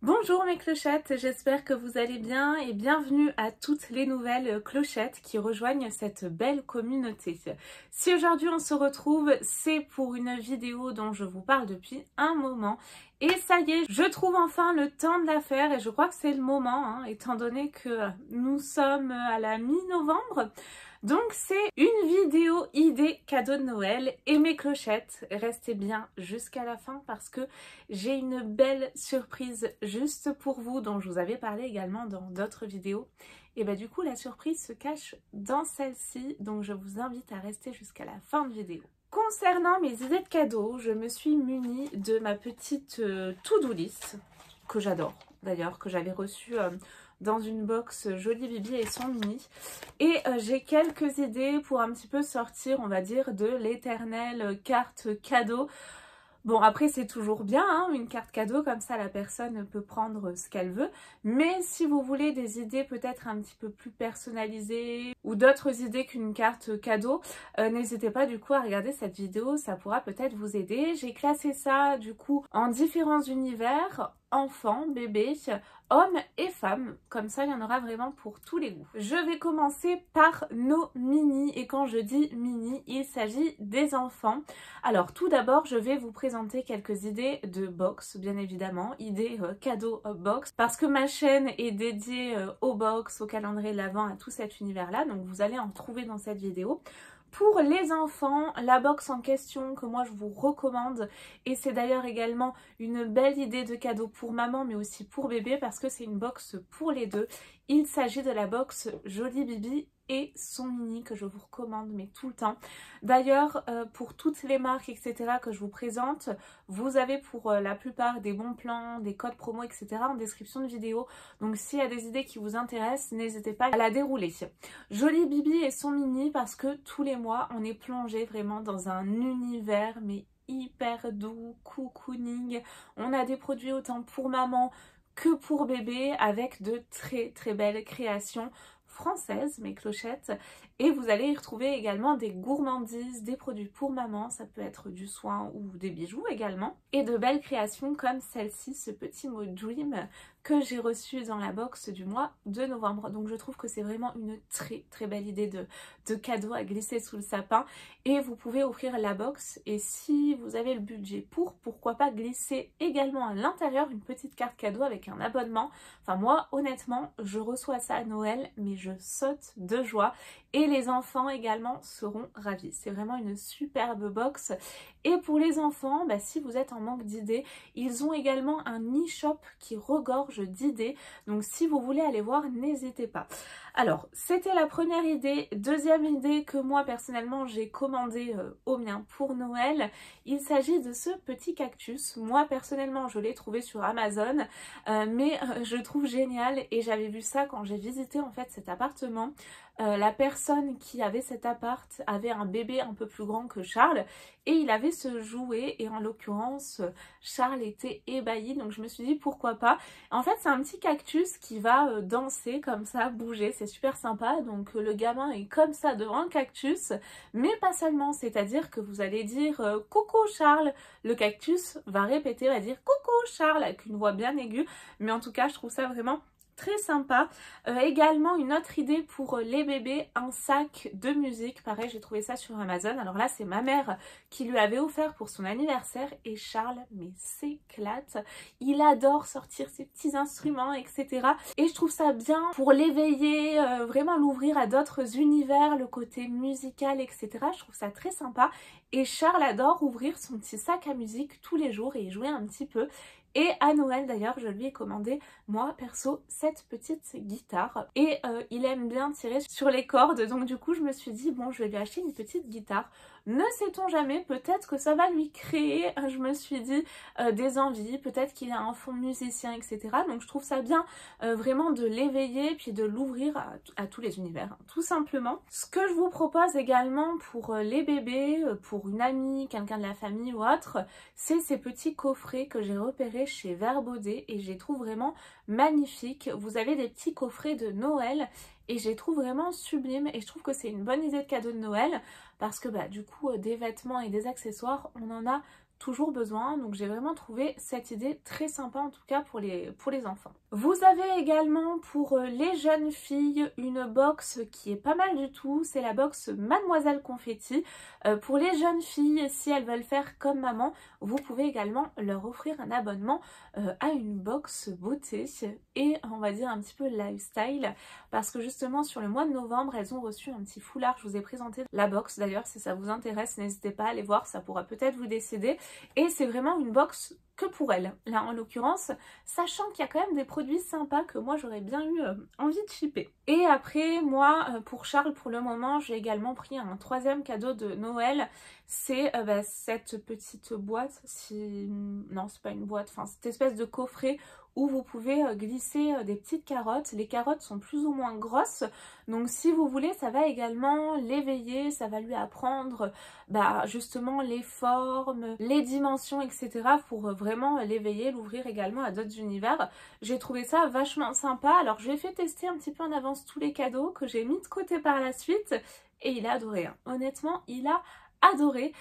Bonjour mes clochettes, j'espère que vous allez bien et bienvenue à toutes les nouvelles clochettes qui rejoignent cette belle communauté. Si aujourd'hui on se retrouve, c'est pour une vidéo dont je vous parle depuis un moment. Et ça y est, je trouve enfin le temps de la faire et je crois que c'est le moment, étant donné que nous sommes à la mi-novembre. Donc c'est une vidéo idée cadeau de Noël et mes clochettes, restez bien jusqu'à la fin parce que j'ai une belle surprise juste pour vous dont je vous avais parlé également dans d'autres vidéos. Et bah du coup la surprise se cache dans celle-ci, donc je vous invite à rester jusqu'à la fin de vidéo. Concernant mes idées de cadeaux, je me suis munie de ma petite to-do list que j'adore d'ailleurs, que j'avais reçue dans une box Jolie Bibi et son mini. Et j'ai quelques idées pour un petit peu sortir, on va dire, de l'éternelle carte cadeau. Bon, après, c'est toujours bien, une carte cadeau, comme ça la personne peut prendre ce qu'elle veut. Mais si vous voulez des idées peut-être un petit peu plus personnalisées ou d'autres idées qu'une carte cadeau, n'hésitez pas du coup à regarder cette vidéo, ça pourra peut-être vous aider. J'ai classé ça du coup en différents univers, enfants, bébés, hommes et femmes, comme ça il y en aura vraiment pour tous les goûts. Je vais commencer par nos mini, et quand je dis mini, il s'agit des enfants. Alors tout d'abord je vais vous présenter quelques idées de box, bien évidemment, idées cadeaux box, parce que ma chaîne est dédiée aux box, au calendrier de l'Avent, à tout cet univers là, donc vous allez en trouver dans cette vidéo. Pour les enfants, la box en question que moi je vous recommande, et c'est d'ailleurs également une belle idée de cadeau pour maman mais aussi pour bébé parce que c'est une box pour les deux. Il s'agit de la box Jolie Bibi et son mini que je vous recommande mais tout le temps. D'ailleurs pour toutes les marques etc que je vous présente, vous avez pour la plupart des bons plans, des codes promo etc en description de vidéo. Donc s'il y a des idées qui vous intéressent, n'hésitez pas à la dérouler. Jolie Bibi et son mini parce que tous les mois on est plongé vraiment dans un univers mais hyper doux, cocooning. On a des produits autant pour maman que pour bébé avec de très très belles créations françaises, mes clochettes. Et vous allez y retrouver également des gourmandises, des produits pour maman, ça peut être du soin ou des bijoux également. Et de belles créations comme celle-ci, ce petit mot Dream que j'ai reçu dans la box du mois de novembre. Donc je trouve que c'est vraiment une très très belle idée de cadeau à glisser sous le sapin. Et vous pouvez offrir la box et si vous avez le budget pour, pourquoi pas glisser également à l'intérieur une petite carte cadeau avec un abonnement. Enfin moi honnêtement je reçois ça à Noël mais je saute de joie. Et les enfants également seront ravis. C'est vraiment une superbe box. Et pour les enfants, si vous êtes en manque d'idées, ils ont également un e-shop qui regorge d'idées. Donc si vous voulez aller voir, n'hésitez pas. Alors, c'était la première idée. Deuxième idée que moi personnellement j'ai commandé au mien pour Noël. Il s'agit de ce petit cactus. Moi personnellement je l'ai trouvé sur Amazon, mais je le trouve génial et j'avais vu ça quand j'ai visité en fait cet appartement. La personne qui avait cet appart avait un bébé un peu plus grand que Charles et il avait ce jouet et en l'occurrence Charles était ébahi, donc je me suis dit pourquoi pas. En fait c'est un petit cactus qui va danser comme ça, bouger, c'est super sympa. Donc le gamin est comme ça devant un cactus mais pas seulement, c'est-à-dire que vous allez dire coucou Charles, le cactus va répéter, va dire coucou Charles avec une voix bien aiguë, mais en tout cas je trouve ça vraiment très sympa. Également une autre idée pour les bébés, un sac de musique, pareil j'ai trouvé ça sur Amazon. Alors là c'est ma mère qui lui avait offert pour son anniversaire et Charles mais s'éclate, il adore sortir ses petits instruments etc. Et je trouve ça bien pour l'éveiller, vraiment l'ouvrir à d'autres univers, le côté musical etc. Je trouve ça très sympa et Charles adore ouvrir son petit sac à musique tous les jours et y jouer un petit peu. Et à Noël d'ailleurs je lui ai commandé moi perso cette petite guitare et il aime bien tirer sur les cordes, donc du coup je me suis dit bon je vais lui acheter une petite guitare. Ne sait-on jamais, peut-être que ça va lui créer, je me suis dit, des envies, peut-être qu'il a un fond musicien etc. Donc je trouve ça bien vraiment de l'éveiller puis de l'ouvrir à tous les univers tout simplement. Ce que je vous propose également pour les bébés, pour une amie, quelqu'un de la famille ou autre, c'est ces petits coffrets que j'ai repérés chez Verbaudet et je les trouve vraiment magnifiques. Vous avez des petits coffrets de Noël et je les trouve vraiment sublimes et je trouve que c'est une bonne idée de cadeau de Noël parce que du coup des vêtements et des accessoires on en a toujours besoin. Donc j'ai vraiment trouvé cette idée très sympa, en tout cas pour les enfants. Vous avez également pour les jeunes filles une box qui est pas mal du tout, c'est la box Mademoiselle Confetti. Pour les jeunes filles, si elles veulent faire comme maman, vous pouvez également leur offrir un abonnement à une box beauté et on va dire un petit peu lifestyle, parce que justement sur le mois de novembre, elles ont reçu un petit foulard. Je vous ai présenté la box d'ailleurs, si ça vous intéresse, n'hésitez pas à aller voir, ça pourra peut-être vous décider. Et c'est vraiment une box que pour elle, là en l'occurrence, sachant qu'il y a quand même des produits sympas que moi j'aurais bien eu envie de shipper. Et après, moi, pour Charles, pour le moment, j'ai également pris un troisième cadeau de Noël, c'est cette petite boîte, non c'est pas une boîte, enfin cette espèce de coffret où vous pouvez glisser des petites carottes. Les carottes sont plus ou moins grosses, donc si vous voulez, ça va également l'éveiller, ça va lui apprendre justement les formes, les dimensions, etc. pour vraiment l'éveiller, l'ouvrir également à d'autres univers. J'ai trouvé ça vachement sympa. Alors je lui ai fait tester un petit peu en avance tous les cadeaux que j'ai mis de côté par la suite et il a adoré, hein. Honnêtement, il a adoré.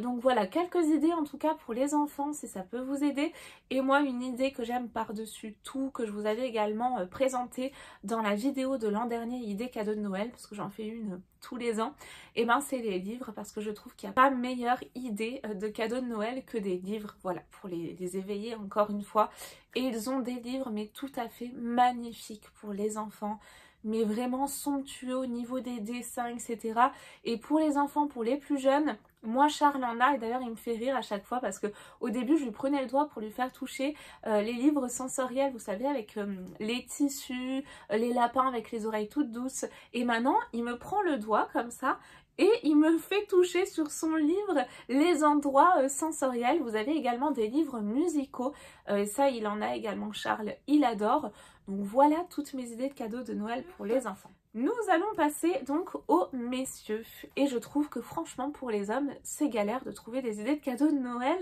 Donc voilà, quelques idées en tout cas pour les enfants si ça peut vous aider. Et moi, une idée que j'aime par-dessus tout, que je vous avais également présentée dans la vidéo de l'an dernier, idée cadeau de Noël, parce que j'en fais une tous les ans, et c'est les livres, parce que je trouve qu'il n'y a pas meilleure idée de cadeau de Noël que des livres, voilà, pour les éveiller encore une fois. Et ils ont des livres mais tout à fait magnifiques pour les enfants, mais vraiment somptueux au niveau des dessins, etc. Et pour les enfants, pour les plus jeunes, moi Charles en a, et d'ailleurs il me fait rire à chaque fois parce que au début je lui prenais le doigt pour lui faire toucher les livres sensoriels, vous savez, avec les tissus, les lapins avec les oreilles toutes douces, et maintenant il me prend le doigt comme ça et il me fait toucher sur son livre les endroits sensoriels. Vous avez également des livres musicaux, et ça il en a également Charles, il adore. Donc voilà toutes mes idées de cadeaux de Noël pour les enfants. Nous allons passer donc aux messieurs. Et je trouve que franchement pour les hommes, c'est galère de trouver des idées de cadeaux de Noël.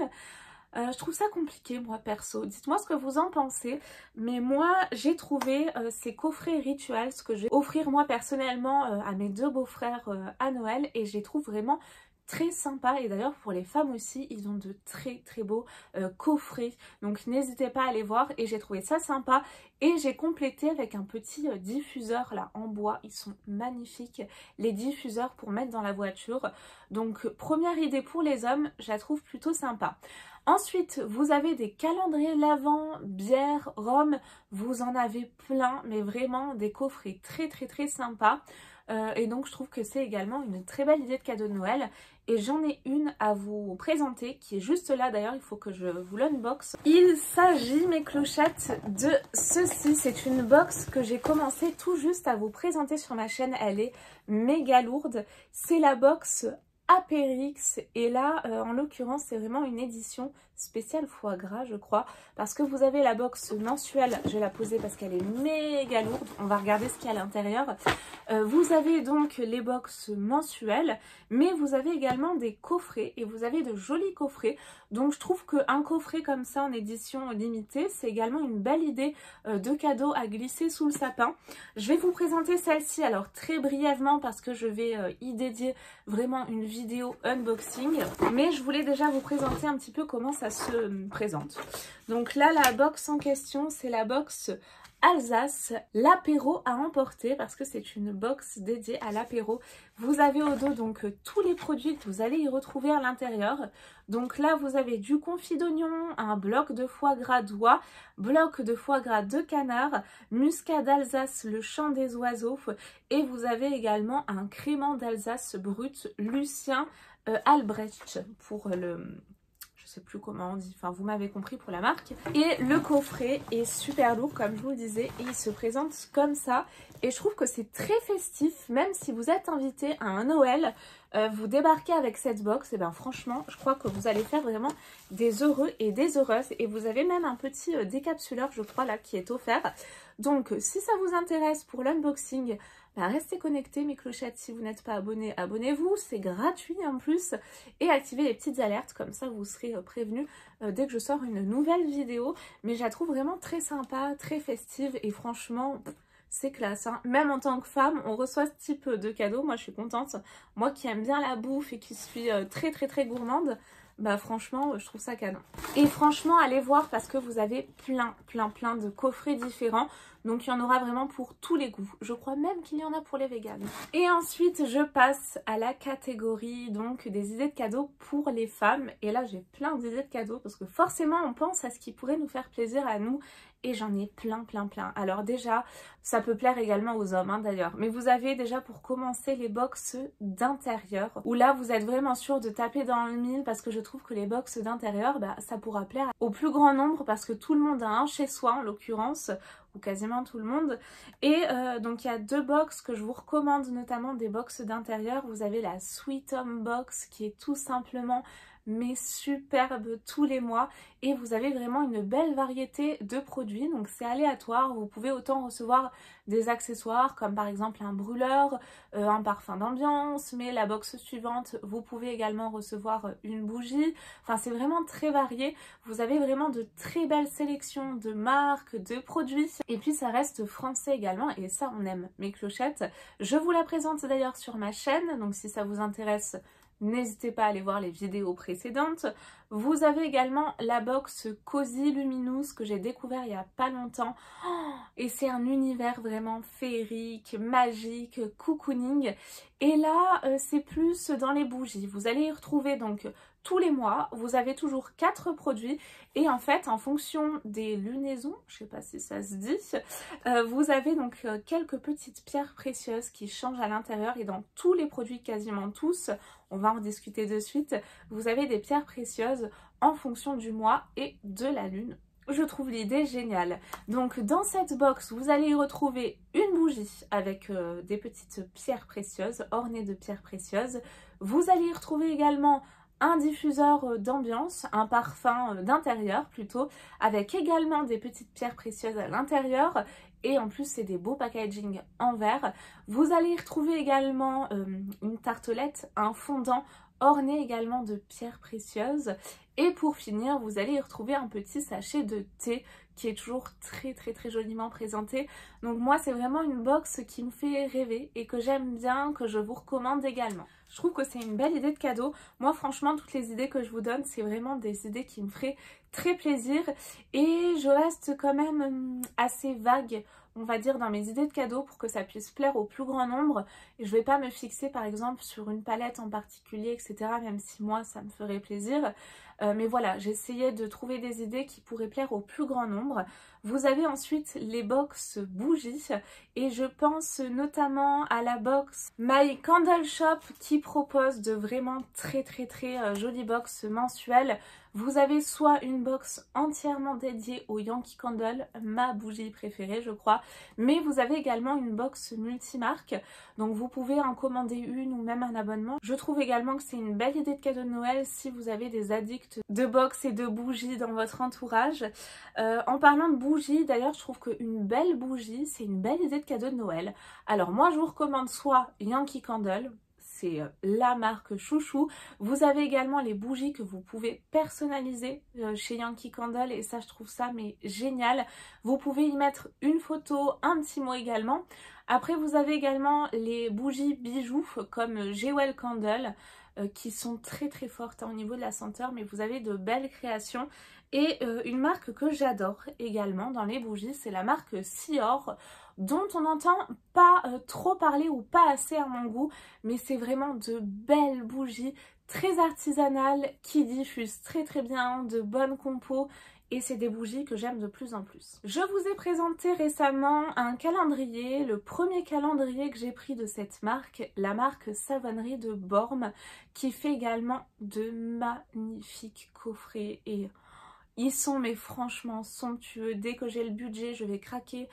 Je trouve ça compliqué moi perso, dites-moi ce que vous en pensez, mais moi j'ai trouvé ces coffrets rituels, ce que je vais offrir moi personnellement à mes deux beaux-frères à Noël, et je les trouve vraiment très sympa. Et d'ailleurs pour les femmes aussi, ils ont de très très beaux coffrets, donc n'hésitez pas à aller voir. Et j'ai trouvé ça sympa et j'ai complété avec un petit diffuseur là en bois. Ils sont magnifiques les diffuseurs pour mettre dans la voiture. Donc première idée pour les hommes, je la trouve plutôt sympa. Ensuite, vous avez des calendriers l'Avent, bière, rhum, vous en avez plein, mais vraiment des coffrets très très très sympas. Et donc je trouve que c'est également une très belle idée de cadeau de Noël. Et j'en ai une à vous présenter qui est juste là, d'ailleurs il faut que je vous l'unbox. Il s'agit, mes clochettes, de ceci. C'est une box que j'ai commencé tout juste à vous présenter sur ma chaîne, elle est méga lourde. C'est la box Apérix, et là en l'occurrence c'est vraiment une édition spéciale foie gras je crois, parce que vous avez la box mensuelle, je vais la poser parce qu'elle est méga lourde, on va regarder ce qu'il y a à l'intérieur. Vous avez donc les box mensuelles, mais vous avez également des coffrets, et vous avez de jolis coffrets. Donc je trouve qu'un coffret comme ça en édition limitée, c'est également une belle idée de cadeau à glisser sous le sapin. Je vais vous présenter celle-ci alors très brièvement parce que je vais y dédier vraiment une vidéo unboxing, mais je voulais déjà vous présenter un petit peu comment ça se présente. Donc là, la box en question, c'est la box Alsace, l'apéro à emporter, parce que c'est une box dédiée à l'apéro. Vous avez au dos donc tous les produits que vous allez y retrouver à l'intérieur. Donc là vous avez du confit d'oignon, un bloc de foie gras d'oie, bloc de foie gras de canard, muscat d'Alsace, le chant des oiseaux, et vous avez également un crément d'Alsace brut Lucien Albrecht pour le... je sais plus comment on dit, enfin vous m'avez compris pour la marque. Et le coffret est super lourd comme je vous le disais, et il se présente comme ça. Et je trouve que c'est très festif, même si vous êtes invité à un Noël, vous débarquez avec cette box, et bien franchement je crois que vous allez faire vraiment des heureux et des heureuses. Et vous avez même un petit décapsuleur je crois là qui est offert. Donc si ça vous intéresse pour l'unboxing, restez connectés mes clochettes. Si vous n'êtes pas abonné, abonnez-vous, c'est gratuit en plus, et activez les petites alertes, comme ça vous serez prévenus dès que je sors une nouvelle vidéo. Mais je la trouve vraiment très sympa, très festive, et franchement c'est classe, hein. Même en tant que femme, on reçoit ce type de cadeau, moi je suis contente, moi qui aime bien la bouffe et qui suis très très très gourmande. bah franchement je trouve ça canon. Et franchement allez voir parce que vous avez plein de coffrets différents. Donc il y en aura vraiment pour tous les goûts. Je crois même qu'il y en a pour les véganes. Et ensuite je passe à la catégorie donc des idées de cadeaux pour les femmes. Et là j'ai plein d'idées de cadeaux parce que forcément on pense à ce qui pourrait nous faire plaisir à nous. Et j'en ai plein. Alors déjà, ça peut plaire également aux hommes hein, d'ailleurs. Mais vous avez déjà pour commencer les box d'intérieur. Où là vous êtes vraiment sûr de taper dans le mille. Parce que je trouve que les box d'intérieur, bah, ça pourra plaire au plus grand nombre. Parce que tout le monde a un chez soi en l'occurrence. Ou quasiment tout le monde. Et donc il y a 2 box que je vous recommande, notamment des box d'intérieur. Vous avez la Sweet Home Box qui est tout simplement mais superbe tous les mois et vous avez vraiment une belle variété de produits, donc c'est aléatoire. Vous pouvez autant recevoir des accessoires comme par exemple un brûleur, un parfum d'ambiance, mais la box suivante vous pouvez également recevoir une bougie. Enfin c'est vraiment très varié, vous avez vraiment de très belles sélections de marques, de produits et puis ça reste français également et ça on aime mes clochettes. Je vous la présente d'ailleurs sur ma chaîne, donc si ça vous intéresse n'hésitez pas à aller voir les vidéos précédentes. Vous avez également la box Cozy Luminous que j'ai découvert il y a pas longtemps. Oh, et c'est un univers vraiment féerique, magique, cocooning. Et là, c'est plus dans les bougies. Vous allez y retrouver donc tous les mois. Vous avez toujours 4 produits. Et en fait, en fonction des lunaisons, je sais pas si ça se dit, vous avez donc quelques petites pierres précieuses qui changent à l'intérieur. Et dans tous les produits, quasiment tous, on va en discuter de suite, vous avez des pierres précieuses en fonction du mois et de la lune. Je trouve l'idée géniale. Donc dans cette box, vous allez y retrouver une bougie avec des petites pierres précieuses, ornées de pierres précieuses. Vous allez y retrouver également un diffuseur d'ambiance, un parfum d'intérieur plutôt, avec également des petites pierres précieuses à l'intérieur. Et en plus, c'est des beaux packaging en verre. Vous allez y retrouver également une tartelette, un fondant orné également de pierres précieuses. Et pour finir, vous allez y retrouver un petit sachet de thé qui est toujours très joliment présenté. Donc moi, c'est vraiment une box qui me fait rêver et que j'aime bien, que je vous recommande également. Je trouve que c'est une belle idée de cadeau. Moi, franchement, toutes les idées que je vous donne, c'est vraiment des idées qui me feraient très plaisir. Et je reste quand même assez vague, on va dire, dans mes idées de cadeaux pour que ça puisse plaire au plus grand nombre. Et je vais pas me fixer, par exemple, sur une palette en particulier, etc. Même si moi, ça me ferait plaisir. Mais voilà, j'essayais de trouver des idées qui pourraient plaire au plus grand nombre. Vous avez ensuite les box bougies et je pense notamment à la box My Candle Shop qui propose de vraiment très jolies box mensuelles. Vous avez soit une box entièrement dédiée au Yankee Candle, ma bougie préférée je crois, mais vous avez également une box multimarque, donc vous pouvez en commander une ou même un abonnement. Je trouve également que c'est une belle idée de cadeau de Noël si vous avez des addicts de box et de bougies dans votre entourage. En parlant de bougies, d'ailleurs je trouve qu'une belle bougie c'est une belle idée de cadeau de Noël. Alors moi je vous recommande soit Yankee Candle, c'est la marque chouchou. Vous avez également les bougies que vous pouvez personnaliser chez Yankee Candle et ça je trouve ça mais génial. Vous pouvez y mettre une photo, un petit mot également. Après vous avez également les bougies bijoux comme Jewel Candle qui sont très fortes au niveau de la senteur, mais vous avez de belles créations. Et une marque que j'adore également dans les bougies, c'est la marque Sior, dont on n'entend pas trop parler ou pas assez à mon goût, mais c'est vraiment de belles bougies très artisanales qui diffusent très bien, de bonnes compos. Et c'est des bougies que j'aime de plus en plus. Je vous ai présenté récemment un calendrier, le premier calendrier que j'ai pris de cette marque, la marque Savonnerie de Bormes, qui fait également de magnifiques coffrets et ils sont mais franchement somptueux. Dès que j'ai le budget, je vais craquer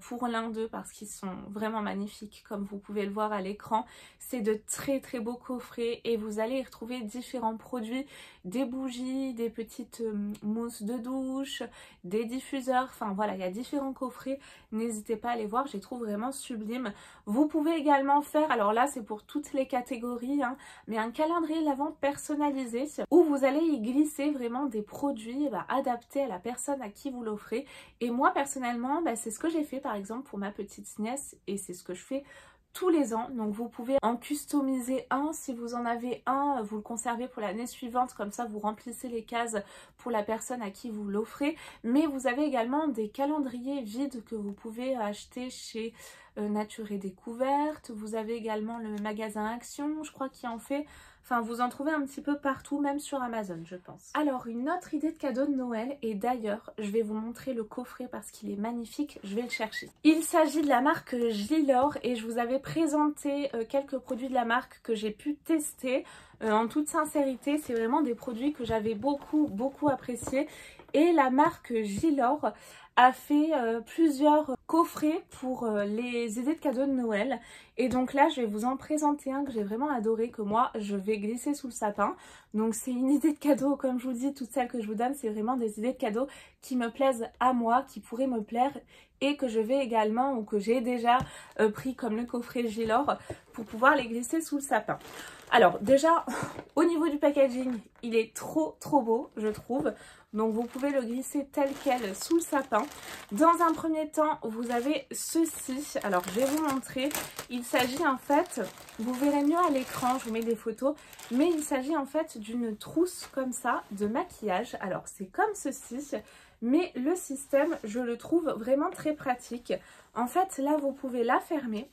pour l'un d'eux parce qu'ils sont vraiment magnifiques comme vous pouvez le voir à l'écran. C'est de très beaux coffrets et vous allez y retrouver différents produits, des bougies, des petites mousses de douche, des diffuseurs, enfin voilà, il y a différents coffrets. N'hésitez pas à les voir, je les trouve vraiment sublimes. Vous pouvez également faire, alors là c'est pour toutes les catégories, hein, mais un calendrier de l'Avent personnalisé où vous allez y glisser vraiment des produits adaptés à la personne à qui vous l'offrez. Et moi personnellement, c'est ce que j'ai fait par exemple pour ma petite nièce et c'est ce que je fais tous les ans, donc vous pouvez en customiser un. Si vous en avez un, vous le conservez pour l'année suivante, comme ça vous remplissez les cases pour la personne à qui vous l'offrez. Mais vous avez également des calendriers vides que vous pouvez acheter chez Nature et Découverte. Vous avez également le magasin Action, je crois, qui en fait. Enfin, vous en trouvez un petit peu partout, même sur Amazon, je pense. Alors, une autre idée de cadeau de Noël, et d'ailleurs, je vais vous montrer le coffret parce qu'il est magnifique, je vais le chercher. Il s'agit de la marque Gilor et je vous avais présenté quelques produits de la marque que j'ai pu tester. En toute sincérité, c'est vraiment des produits que j'avais beaucoup appréciés. Et la marque Gilor a fait plusieurs coffrets pour les idées de cadeaux de Noël. Et donc là, je vais vous en présenter un que j'ai vraiment adoré, que moi, je vais glisser sous le sapin. Donc c'est une idée de cadeau, comme je vous dis, toutes celles que je vous donne, c'est vraiment des idées de cadeaux qui me plaisent à moi, qui pourraient me plaire et que je vais également, ou que j'ai déjà pris comme le coffret Gilor, pour pouvoir les glisser sous le sapin. Alors déjà, au niveau du packaging, il est trop beau, je trouve. Donc vous pouvez le glisser tel quel sous le sapin. Dans un premier temps, vous avez ceci. Alors je vais vous montrer. Il s'agit en fait, vous verrez mieux à l'écran, je vous mets des photos, mais il s'agit en fait d'une trousse comme ça de maquillage. Alors c'est comme ceci, mais le système, je le trouve vraiment très pratique. En fait, là vous pouvez la fermer.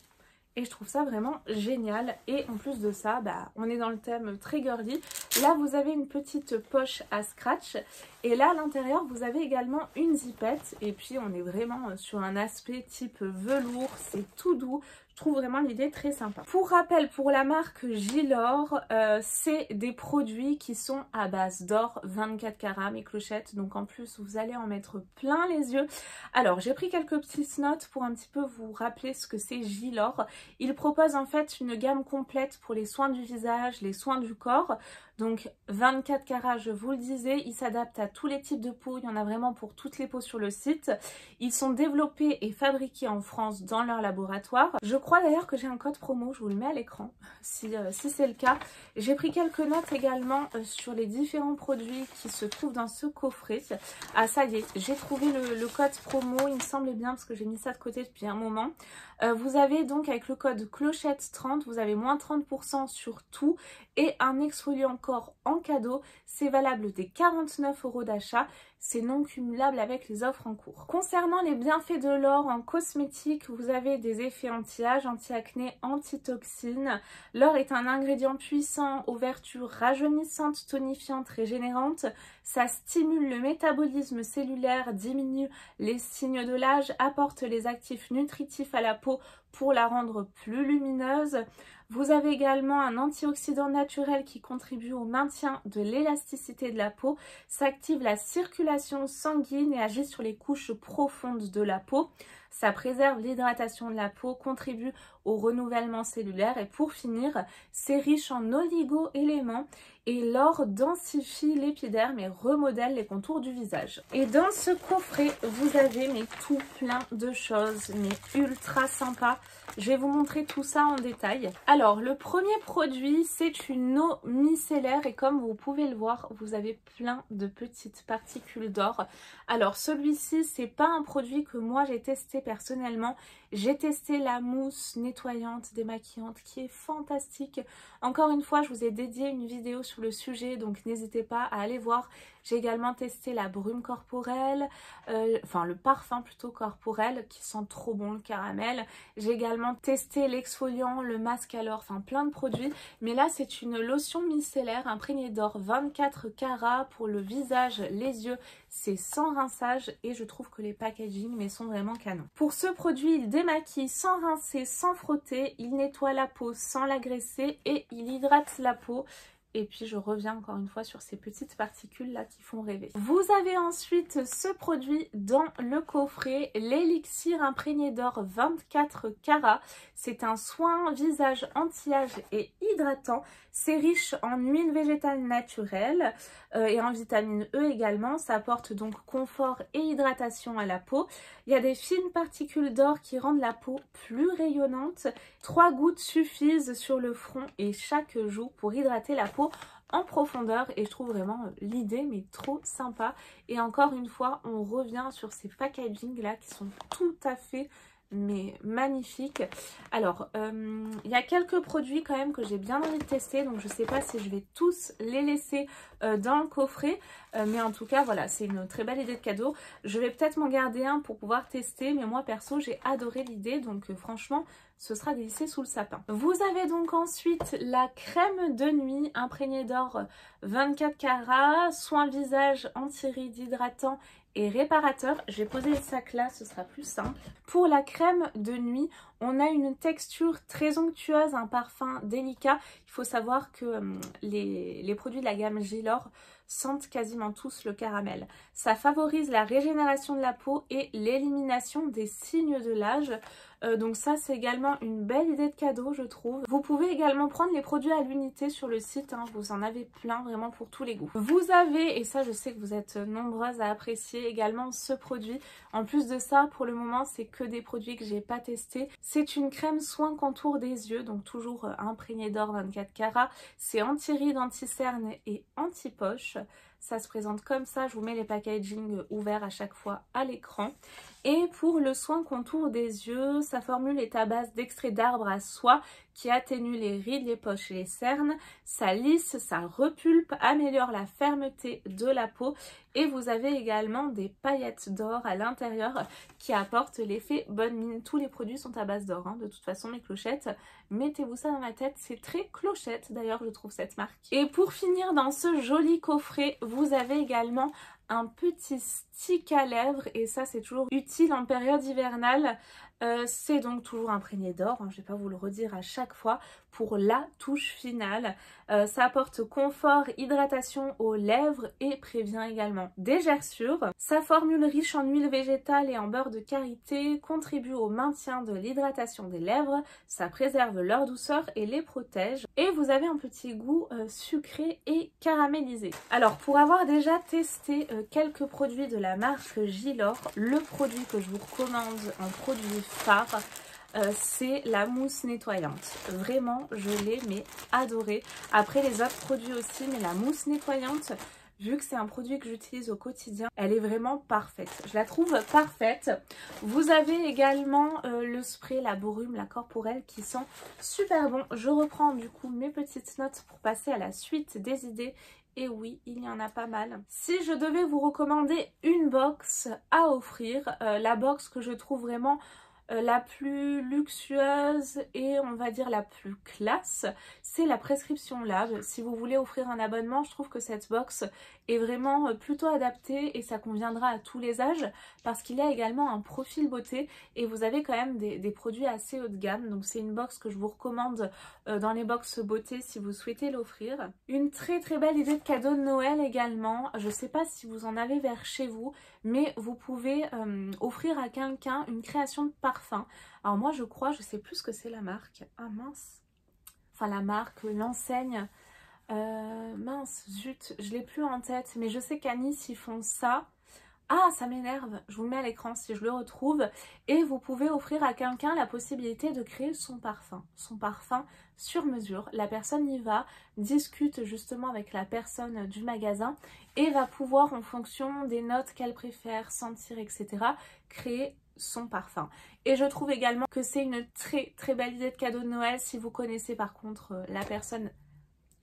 Et je trouve ça vraiment génial. Et en plus de ça, bah, on est dans le thème très girly. Là, vous avez une petite poche à scratch. Et là, à l'intérieur, vous avez également une zipette. Et puis, on est vraiment sur un aspect type velours. C'est tout doux. Je trouve vraiment l'idée très sympa. Pour rappel, pour la marque Gilor, c'est des produits qui sont à base d'or 24 carats, mes clochettes. Donc en plus, vous allez en mettre plein les yeux. Alors, j'ai pris quelques petites notes pour un petit peu vous rappeler ce que c'est Gilor. Il propose en fait une gamme complète pour les soins du visage, les soins du corps. Donc 24 carats, je vous le disais, ils s'adaptent à tous les types de peau. Il y en a vraiment pour toutes les peaux sur le site. Ils sont développés et fabriqués en France dans leur laboratoire. Je crois d'ailleurs que j'ai un code promo, je vous le mets à l'écran si c'est le cas. J'ai pris quelques notes également sur les différents produits qui se trouvent dans ce coffret. Ah ça y est, j'ai trouvé le code promo, il me semblait bien parce que j'ai mis ça de côté depuis un moment. Vous avez donc avec le code clochette30, vous avez moins 30% sur tout et un exfoliant corps en cadeau. C'est valable des 49 € d'achat. C'est non cumulable avec les offres en cours. Concernant les bienfaits de l'or en cosmétique, vous avez des effets anti-âge, anti-acné, antitoxines. L'or est un ingrédient puissant aux vertus rajeunissantes, tonifiantes, régénérantes. Ça stimule le métabolisme cellulaire, diminue les signes de l'âge, apporte les actifs nutritifs à la peau pour la rendre plus lumineuse. Vous avez également un antioxydant naturel qui contribue au maintien de l'élasticité de la peau, ça active la circulation sanguine et agit sur les couches profondes de la peau. Ça préserve l'hydratation de la peau, contribue au renouvellement cellulaire et pour finir, c'est riche en oligo-éléments et l'or densifie l'épiderme et remodèle les contours du visage. Et dans ce coffret, vous avez tout plein de choses, mais ultra sympa. Je vais vous montrer tout ça en détail. Alors, le premier produit, c'est une eau micellaire et comme vous pouvez le voir, vous avez plein de petites particules d'or. Alors, celui-ci, c'est pas un produit que moi j'ai testé personnellement. J'ai testé la mousse nettoyante, démaquillante qui est fantastique. Encore une fois, je vous ai dédié une vidéo sur le sujet, donc n'hésitez pas à aller voir. J'ai également testé la brume corporelle, le parfum plutôt corporel qui sent trop bon, le caramel. J'ai également testé l'exfoliant, le masque à l'or, enfin plein de produits. Mais là, c'est une lotion micellaire imprégnée d'or 24 carats pour le visage, les yeux. C'est sans rinçage et je trouve que les packaging sont vraiment canons. Pour ce produit, il démaquille sans rincer, sans frotter. Il nettoie la peau sans l'agresser et il hydrate la peau. Et puis je reviens encore une fois sur ces petites particules là qui font rêver. Vous avez ensuite ce produit dans le coffret, l'élixir imprégné d'or 24 carats. C'est un soin visage anti-âge et hydratant. C'est riche en huile végétale naturelle et en vitamine E également. Ça apporte donc confort et hydratation à la peau. Il y a des fines particules d'or qui rendent la peau plus rayonnante. 3 gouttes suffisent sur le front et chaque joue pour hydrater la peau en profondeur et je trouve vraiment l'idée trop sympa. Et encore une fois, on revient sur ces packaging là qui sont tout à fait mais magnifique. Alors, il y a quelques produits quand même que j'ai bien envie de tester, donc je sais pas si je vais tous les laisser dans le coffret, mais en tout cas voilà, c'est une très belle idée de cadeau. Je vais peut-être m'en garder un pour pouvoir tester, mais moi perso j'ai adoré l'idée, donc franchement ce sera glissé sous le sapin. Vous avez donc ensuite la crème de nuit imprégnée d'or 24 carats, soin visage anti-rides hydratant et réparateur. Je vais poser le sac là, ce sera plus simple. Pour la crème de nuit, on a une texture très onctueuse, un parfum délicat. Il faut savoir que les produits de la gamme Gilor sentent quasiment tous le caramel. Ça favorise la régénération de la peau et l'élimination des signes de l'âge. Donc ça c'est également une belle idée de cadeau je trouve. Vous pouvez également prendre les produits à l'unité sur le site, hein, vous en avez plein vraiment pour tous les goûts. Vous avez, et ça je sais que vous êtes nombreuses à apprécier également ce produit. En plus de ça, pour le moment c'est que des produits que j'ai pas testés. C'est une crème soin contour des yeux, donc toujours imprégnée d'or 24 carats. C'est anti-rides, anti-cerne et anti-poche. Ça se présente comme ça, je vous mets les packaging ouverts à chaque fois à l'écran. Et pour le soin contour des yeux, sa formule est à base d'extrait d'arbre à soie qui atténue les rides, les poches et les cernes. Ça lisse, ça repulpe, améliore la fermeté de la peau. Et vous avez également des paillettes d'or à l'intérieur qui apportent l'effet bonne mine. Tous les produits sont à base d'or, hein, de toute façon mes clochettes. Mettez-vous ça dans la tête, c'est très clochette d'ailleurs je trouve cette marque. Et pour finir dans ce joli coffret, vous avez également un petit stick à lèvres et ça c'est toujours utile en période hivernale. C'est donc toujours imprégné d'or, hein, je ne vais pas vous le redire à chaque fois, pour la touche finale. Ça apporte confort, hydratation aux lèvres et prévient également des gerçures. Sa formule riche en huile végétale et en beurre de karité contribue au maintien de l'hydratation des lèvres, ça préserve leur douceur et les protège. Et vous avez un petit goût sucré et caramélisé. Alors pour avoir déjà testé quelques produits de la marque Gilor, le produit que je vous recommande en produit phare, c'est la mousse nettoyante. Vraiment, je l'ai mais adorée. Après les autres produits aussi, mais la mousse nettoyante, vu que c'est un produit que j'utilise au quotidien, elle est vraiment parfaite. Je la trouve parfaite. Vous avez également le spray, la Borum, la corporelle, qui sent super bon. Je reprends du coup mes petites notes pour passer à la suite des idées. Et oui, il y en a pas mal. Si je devais vous recommander une box à offrir, la box que je trouve vraiment la plus luxueuse et on va dire la plus classe, c'est la Prescription Lab. Si vous voulez offrir un abonnement, je trouve que cette box est vraiment plutôt adaptée et ça conviendra à tous les âges parce qu'il y a également un profil beauté et vous avez quand même des produits assez haut de gamme. Donc c'est une box que je vous recommande dans les box beauté si vous souhaitez l'offrir. Une très très belle idée de cadeau de Noël également. Je sais pas si vous en avez vers chez vous, mais vous pouvez offrir à quelqu'un une création de parfum. Alors moi je crois, je sais plus ce que c'est la marque. Ah mince. Enfin la marque, l'enseigne. Mince, zut, je l'ai plus en tête, mais je sais qu'à Nice ils font ça. Ah, ça m'énerve, je vous le mets à l'écran si je le retrouve. Et vous pouvez offrir à quelqu'un la possibilité de créer son parfum sur mesure. La personne y va, discute justement avec la personne du magasin et va pouvoir, en fonction des notes qu'elle préfère sentir, etc., créer son parfum. Et je trouve également que c'est une très très belle idée de cadeau de Noël si vous connaissez par contre la personne...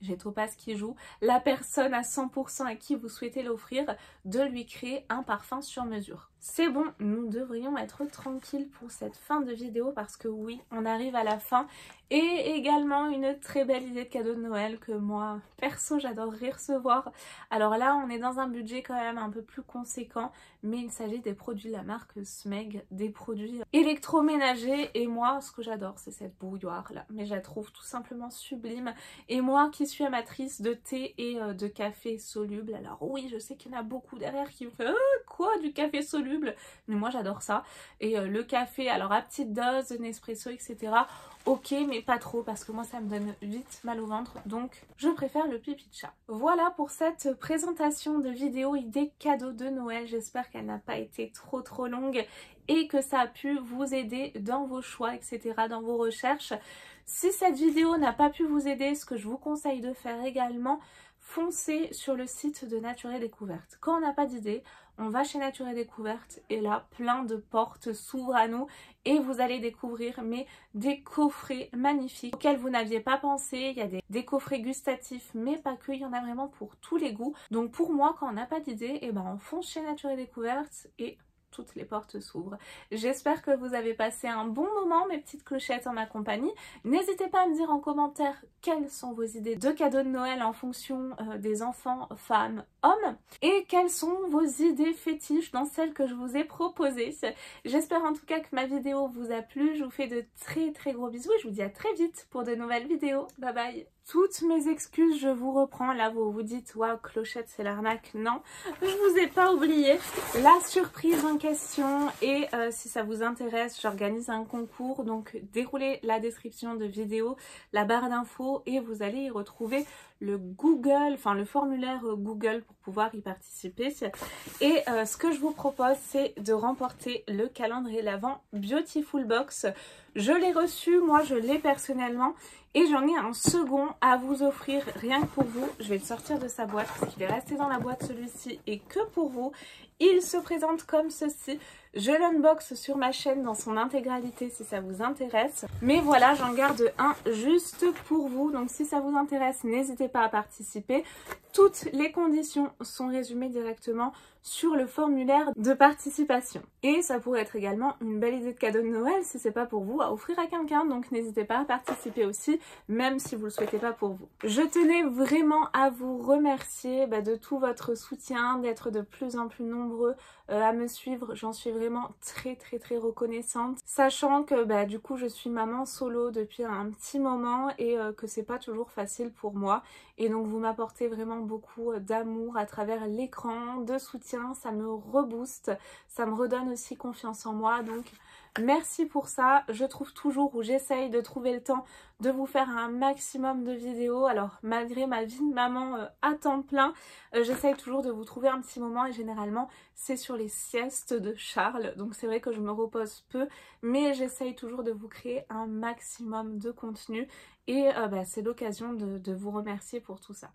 J'ai Topaz qui joue, la personne à 100% à qui vous souhaitez l'offrir, de lui créer un parfum sur mesure. C'est bon, nous devrions être tranquilles pour cette fin de vidéo parce que oui, on arrive à la fin. Et également une très belle idée de cadeau de Noël que moi, perso, j'adorerais recevoir. Alors là, on est dans un budget quand même un peu plus conséquent, mais il s'agit des produits de la marque Smeg, des produits électroménagers. Et moi, ce que j'adore, c'est cette bouilloire là. Mais je la trouve tout simplement sublime. Et moi qui suis amatrice de thé et de café soluble, alors oui, je sais qu'il y en a beaucoup derrière qui me font quoi du café soluble? Mais moi j'adore ça. Et le café, alors à petite dose, Nespresso, etc. Ok, mais pas trop parce que moi ça me donne vite mal au ventre, donc je préfère le pipi de chat. Voilà pour cette présentation de vidéo idée cadeau de Noël. J'espère qu'elle n'a pas été trop longue et que ça a pu vous aider dans vos choix, etc., dans vos recherches. Si cette vidéo n'a pas pu vous aider, ce que je vous conseille de faire également, foncez sur le site de Nature et Découverte. Quand on n'a pas d'idée, on va chez Nature et Découverte et là, plein de portes s'ouvrent à nous et vous allez découvrir des coffrets magnifiques auxquels vous n'aviez pas pensé. Il y a des coffrets gustatifs, mais pas que, il y en a vraiment pour tous les goûts. Donc pour moi, quand on n'a pas d'idée, eh ben on fonce chez Nature et Découverte et toutes les portes s'ouvrent. J'espère que vous avez passé un bon moment, mes petites clochettes, en ma compagnie. N'hésitez pas à me dire en commentaire quelles sont vos idées de cadeaux de Noël en fonction des enfants, femmes, hommes, et quelles sont vos idées fétiches dans celles que je vous ai proposées. J'espère en tout cas que ma vidéo vous a plu. Je vous fais de très gros bisous et je vous dis à très vite pour de nouvelles vidéos. Bye bye. Toutes mes excuses, je vous reprends. Là, vous vous dites, waouh, clochette, c'est l'arnaque. Non, je vous ai pas oublié. La surprise en question, et si ça vous intéresse, j'organise un concours. Donc, déroulez la description de vidéo, la barre d'infos, et vous allez y retrouver le Google, enfin le formulaire Google pour pouvoir y participer. Et ce que je vous propose, c'est de remporter le calendrier l'Avent Beautiful Box. Je l'ai reçu, moi je l'ai personnellement, et j'en ai un second à vous offrir rien que pour vous. Je vais le sortir de sa boîte parce qu'il est resté dans la boîte celui-ci et que pour vous. Il se présente comme ceci. Je l'unbox sur ma chaîne dans son intégralité si ça vous intéresse. Mais voilà, j'en garde un juste pour vous. Donc si ça vous intéresse, n'hésitez pas à participer. Toutes les conditions sont résumées directement sur le formulaire de participation. Et ça pourrait être également une belle idée de cadeau de Noël si c'est pas pour vous à offrir à quelqu'un. Donc n'hésitez pas à participer aussi, même si vous le souhaitez pas pour vous. Je tenais vraiment à vous remercier de tout votre soutien, d'être de plus en plus nombreux à me suivre. J'en suis vraiment très reconnaissante. Sachant que du coup je suis maman solo depuis un petit moment et que c'est pas toujours facile pour moi. Et donc vous m'apportez vraiment beaucoup d'amour à travers l'écran, de soutien, ça me rebooste, ça me redonne aussi confiance en moi. Donc merci pour ça. Je trouve toujours, ou j'essaye de trouver le temps de vous faire un maximum de vidéos. Alors malgré ma vie de maman à temps plein, j'essaye toujours de vous trouver un petit moment et généralement c'est sur les siestes de Charles. Donc c'est vrai que je me repose peu, mais j'essaye toujours de vous créer un maximum de contenu et c'est l'occasion de vous remercier pour tout ça.